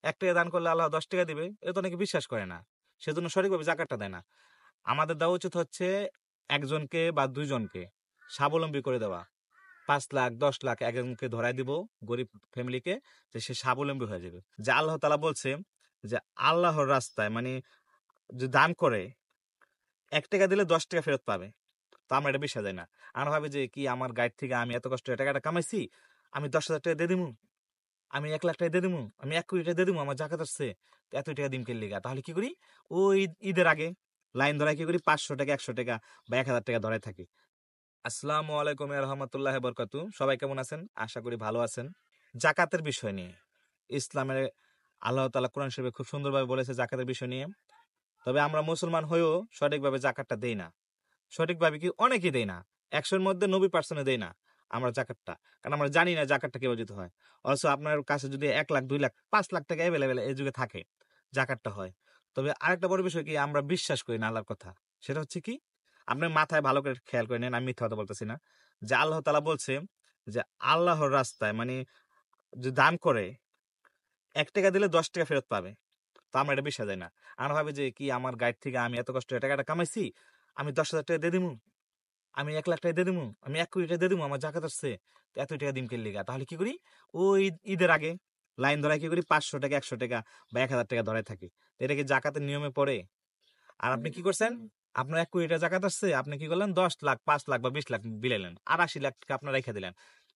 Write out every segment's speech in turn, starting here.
1 টাকা দান করলে আল্লাহ 10 টাকা দিবে, এটা তো অনেকে বিশ্বাস করে না। সেজন্য সঠিকভাবে যাকাতটা দেয় না। আমাদের দেওয়া উচিত হচ্ছে একজনকে বা 2 জনকে স্বাবলম্বী করে দেওয়া। 5 লাখ, 10 লাখ একজনকে ধরায় দিব গরিব ফ্যামিলিকে, যে সে স্বাবলম্বী হয়ে যাবে। যে আল্লাহ তাআলা বলছে যে আল্লাহর রাস্তায় মানে যে দান করে 1 টাকা দিলে 10 টাকা ফেরত পাবে। তো আমরা এটা বিশ্বাস দেই না। আমরা ভাবি যে কি আমার গাইড থেকে আমি এত কষ্ট করে টাকাটা কামাইছি, আমি 10,000 টাকা দিয়ে দিমু, আমি 1 লাখ টাকা দিয়ে দিমু, আমি 1 কোটি টাকা দিয়ে দিমু, আমার জাকাত আসছে। তো এত টাকা দিম কেন লিগা? তাহলে কি করি? ওই ঈদের আগে লাইন ধরায় কি করি? 500 টাকা, 100 টাকা বা 1000 টাকা ধরায় থাকি। আসসালামু আলাইকুম ওয়া রাহমাতুল্লাহি ওয়া বারাকাতুহু। সবাই কেমন আছেন? আশা করি ভালো আছেন। জাকাতের বিষয় নিয়ে ইসলামের আল্লাহ তাআলা কোরআন শরীফে খুব সুন্দরভাবে বলেছে জাকাতের বিষয় নিয়ে। তবে আমরা মুসলমান হয়েও সঠিকভাবে জাকাতটা দেই না। সঠিকভাবে কি অনেকেই দেই না। ১০০ এর মধ্যে ৯০% দেই না আমরা জাকাতটা। কারণ আমরা জানি না জাকাতটা কিভাবে দিতে হয়। অথচ আপনার কাছে যদি ১ লাখ, ২ লাখ, ৫ লাখ টাকা এভেইলেবল এই যুগে থাকে, জাকাতটা হয়। তবে আরেকটা বড় বিষয় কি আমরা বিশ্বাস করি না আল্লাহর কথা। সেটা হচ্ছে কি? আপনার মাথায় ভালো করে খেয়াল করে নেন, আমি মিথ্যা কথা বলতেছি না। যে আল্লাহ তাআলা বলছে যে আল্লাহর রাস্তায় মানে যে দান করে ১ টাকা দিলে ১০ টাকা ফেরত পাবে। তো আমরা এটা বিশ্বাস দেই না। আমরা ভাবি যে কি আমার গাইড থেকে আমি এত কষ্ট করে টাকাটা কামাইছি, আমি ১০,০০০ টাকা দিয়ে দিমু, আমি 1 লাখ টাকা দিয়ে দিমু, আমি 1 কোটি টাকা দিয়ে দিমু, আমার জাকাত আসছে। তো এত টাকা দিম কেন লিগা? তাহলে কি করি? ওই ঈদের আগে লাইন ধরায় কি করি? ৫০০ টাকা, ১০০ টাকা বা ১,০০০ টাকা ধরায় থাকি। তো এটা কি জাকাতের নিয়মে পড়ে? আর আপনি কি করছেন? আপনার ১ কোটি টাকা জাকাত আসছে, আপনি কি করলেন? ১০ লাখ, ৫ লাখ বা ২০ লাখ বিলাইলেন। আর ৮০ লাখ টাকা আপনার রাইখা দিলেন।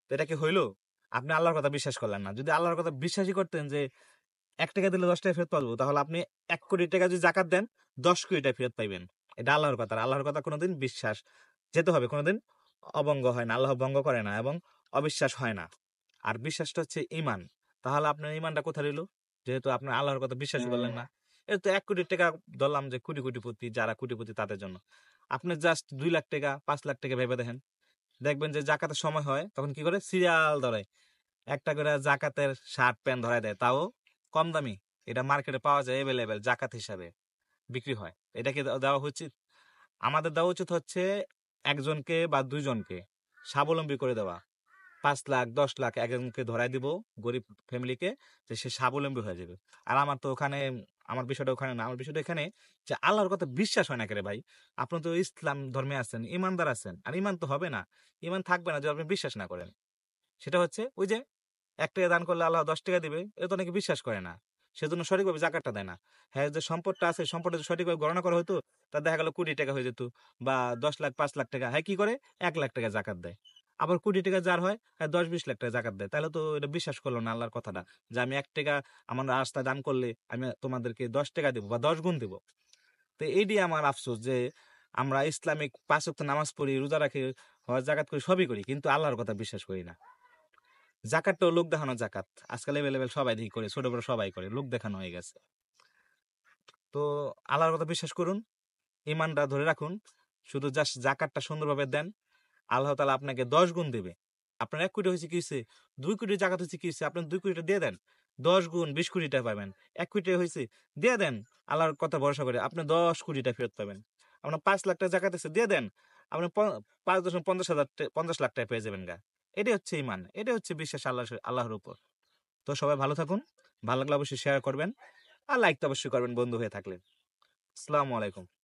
তো এটা কি হইল? আপনি আল্লাহর কথা বিশ্বাস করলেন না। যদি আল্লাহর কথা বিশ্বাসই করতেন যে ১ টাকা দিলে ১০ টাকা ফেরত পাবো, তাহলে আপনি ১ কোটি টাকা যদি জাকাত দেন, ১০ কোটি টাকা ফেরত পাইবেন। এটা আল্লাহর কথা। আর আল্লাহর কথা কোনদিন বিশ্বাস যেতে হবে। কোনদিন অবঙ্গ হয় না। আল্লাহ ভঙ্গ করে না এবং অবিশ্বাস হয় না। আর বিশ্বাসটা হচ্ছে ঈমান। তাহলে আপনার ঈমানটা কোথায় রইল? যেহেতু আপনার আল্লাহর কথা বিশ্বাসই করলেন না। এটা তো ১ কোটি টাকা ধরলাম যে কোটিপতি, যারা কোটিপতি তাদের জন্য। আপনি জাস্ট ২ লাখ টাকা, ৫ লাখ টাকা ভেবে দেখেন। দেখবেন যে জাকাতের সময় হয়, তখন কি করে? সিরিয়াল ধরে একটা করে জাকাতের শার্ট প্যান্ট ধরায় দেয়, তাও কম দামি। এটা মার্কেটে পাওয়া যায় এভেলেবেল, জাকাত হিসাবে বিক্রি হয়। এটা কি দেওয়া উচিত? আমাদের দেওয়া উচিত হচ্ছে একজনকে বা 2 জনকে স্বাবলম্বী করে দেওয়া। ৫ লাখ, ১০ লাখ একজনকে ধরায় দিব গরিব ফ্যামিলিকে, যে সে স্বাবলম্বী হয়ে যাবে। আর আমার তো ওখানে, আমার বিষয়টা ওখানে না। আমার বিষয়টা এখানে যে আল্লাহর কথা বিশ্বাস হয় না কেরে ভাই। আপনি তো ইসলাম ধর্মে আছেন, ঈমানদার আছেন। আর ঈমান তো হবে না। ঈমান থাকবে না যদি আপনি বিশ্বাস না করেন। সেটা হচ্ছে ওই যে ১ টাকা দান করলে আল্লাহ ১০ টাকা দিবে, এটা তো অনেকে বিশ্বাস করে না। সেজন্য সঠিকভাবে জাকাতটা দেয় না। হ্যাঁ, যে সম্পদটা আছে, সম্পদটা যদি সঠিকভাবে গণনা করা হতো, তার দেখা গেল কোটি টাকা হয়ে যেত বা ১০ লাখ, ৫ লাখ টাকা। হ্যাঁ, কি করে? ১ লাখ টাকা জাকাত দেয়। আবার কোটি টাকা যার হয়, হ্যাঁ ১০-২০ লাখ টাকা জাকাত দেয়। তাহলে তো এটা বিশ্বাস করলো না আল্লাহর কথাটা। যে আমি ১ টাকা আমার রাস্তায় দান করলে আমি তোমাদেরকে ১০ টাকা দিব বা ১০ গুণ দিব। তো এইটাই আমার আফসোস যে আমরা ইসলামিক ৫ ওয়াক্ত নামাজ পড়ি, রোজা রাখি, হজ জাকাত করি, সবই করি। কিন্তু আল্লাহর কথা বিশ্বাস করি না। জাকাতটাও লোক দেখানো জাকাত। আজকাল এভেলেবেল সবাই দেখি করে, ছোট বড় সবাই করে। লোক দেখানো হয়ে গেছে। তো আল্লাহর কথা বিশ্বাস করুন, ঈমানটা ধরে রাখুন। শুধু জাস্ট জাকাতটা সুন্দরভাবে দেন। আল্লাহ তাআলা আপনাকে ১০ গুণ দিবে। আপনার ১ কোটি হইছে কি হইছে? ২ কোটি জাকাত হইছে কি হইছে? আপনি ২ কোটি টাকা দিয়ে দেন। ১০ গুণ ২০ কোটি টাকা পাবেন। ১ কোটি টাকা হইছে, দিয়ে দেন। আল্লাহর কথা ভরসা করে আপনি ১০ কোটি টাকা ফেরত পাবেন। আপনার ৫ লাখ টাকা জাকাত আছে, দিয়ে দেন। আপনি ৫.৫০,০০০ ৫০ লাখ টাকা পেয়ে যাবেন গা। এটাই হচ্ছে ঈমান। এটাই হচ্ছে বিশ্বাস আল্লাহর উপর। তো সবাই ভালো থাকুন। ভালো লাগলে অবশ্যই শেয়ার করবেন। আর লাইক তো অবশ্যই করবেন বন্ধু হয়ে থাকলে। আসসালামু আলাইকুম।